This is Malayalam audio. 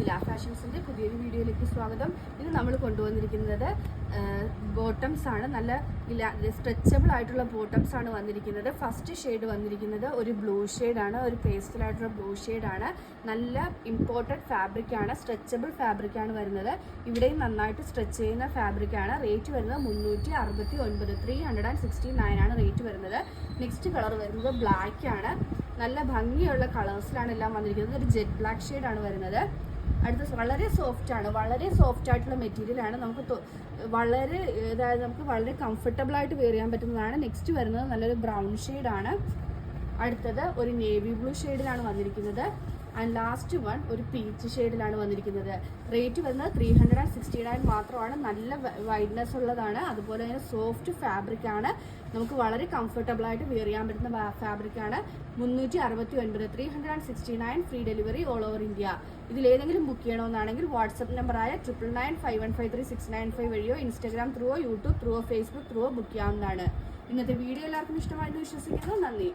നില ഫാഷൻസിൻ്റെ പുതിയൊരു വീഡിയോയിലേക്ക് സ്വാഗതം. ഇത് നമ്മൾ കൊണ്ടുവന്നിരിക്കുന്നത് ബോട്ടംസ് ആണ്. നല്ല സ്ട്രെച്ചബിൾ ആയിട്ടുള്ള ബോട്ടംസ് ആണ് വന്നിരിക്കുന്നത്. ഫസ്റ്റ് ഷെയ്ഡ് വന്നിരിക്കുന്നത് ഒരു ബ്ലൂ ഷെയ്ഡാണ്, ഒരു പേസ്റ്റൽ ആയിട്ടുള്ള ബ്ലൂ ഷെയ്ഡാണ്. നല്ല ഇമ്പോർട്ടഡ് ഫാബ്രിക് ആണ്, സ്ട്രെച്ചബിൾ ഫാബ്രിക് ആണ് വരുന്നത്. ഇവിടെയും നന്നായിട്ട് സ്ട്രെച്ച് ചെയ്യുന്ന ഫാബ്രിക് ആണ്. റേറ്റ് വരുന്നത് 369, 369 ആണ് റേറ്റ് വരുന്നത്. നെക്സ്റ്റ് കളർ വരുന്നത് ബ്ലാക്ക് ആണ്. നല്ല ഭംഗിയുള്ള കളേഴ്സിലാണ് എല്ലാം വന്നിരിക്കുന്നത്. ഒരു ജെറ്റ് ബ്ലാക്ക് ഷെയ്ഡാണ് വരുന്നത്. അടുത്ത വളരെ സോഫ്റ്റ് ആയിട്ടുള്ള മെറ്റീരിയലാണ്. നമുക്ക് വളരെ കംഫർട്ടബിൾ ആയിട്ട് വെയർ ചെയ്യാൻ പറ്റുന്നതാണ്. നെക്സ്റ്റ് വരുന്നത് നല്ലൊരു ബ്രൗൺ ഷെയ്ഡാണ്. അടുത്തത് ഒരു നേവി ബ്ലൂ ഷെയ്ഡിലാണ് വന്നിരിക്കുന്നത്. ആൻഡ് ലാസ്റ്റ് വൺ ഒരു പീച്ച് ഷെയ്ഡിലാണ് വന്നിരിക്കുന്നത്. റേറ്റ് വരുന്നത് 369 മാത്രമാണ്. നല്ല വൈഡ്നെസ് ഉള്ളതാണ്. അതുപോലെ തന്നെ സോഫ്റ്റ് ഫാബ്രിക് ആണ്. നമുക്ക് വളരെ കംഫർട്ടബിൾ ആയിട്ട് വെയർ ചെയ്യാൻ പറ്റുന്ന ഫാബ്രിക് ആണ്. 369, 369 free delivery all over India. ഇതിലേതെങ്കിലും ബുക്ക് ചെയ്യണമെന്നാണെങ്കിൽ വാട്സപ്പ് നമ്പറായ 9951533695 വഴിയോ ഇൻസ്റ്റാഗ്രാം ത്രൂവോ യൂട്യൂബ് ത്രൂവോ ഫേസ്ബുക്ക് ത്രൂവോ ബുക്ക് ചെയ്യാവുന്നതാണ്. ഇന്നത്തെ വീഡിയോ എല്ലാവർക്കും ഇഷ്ടമായെന്ന് വിശ്വസിക്കുന്നു. നന്ദി.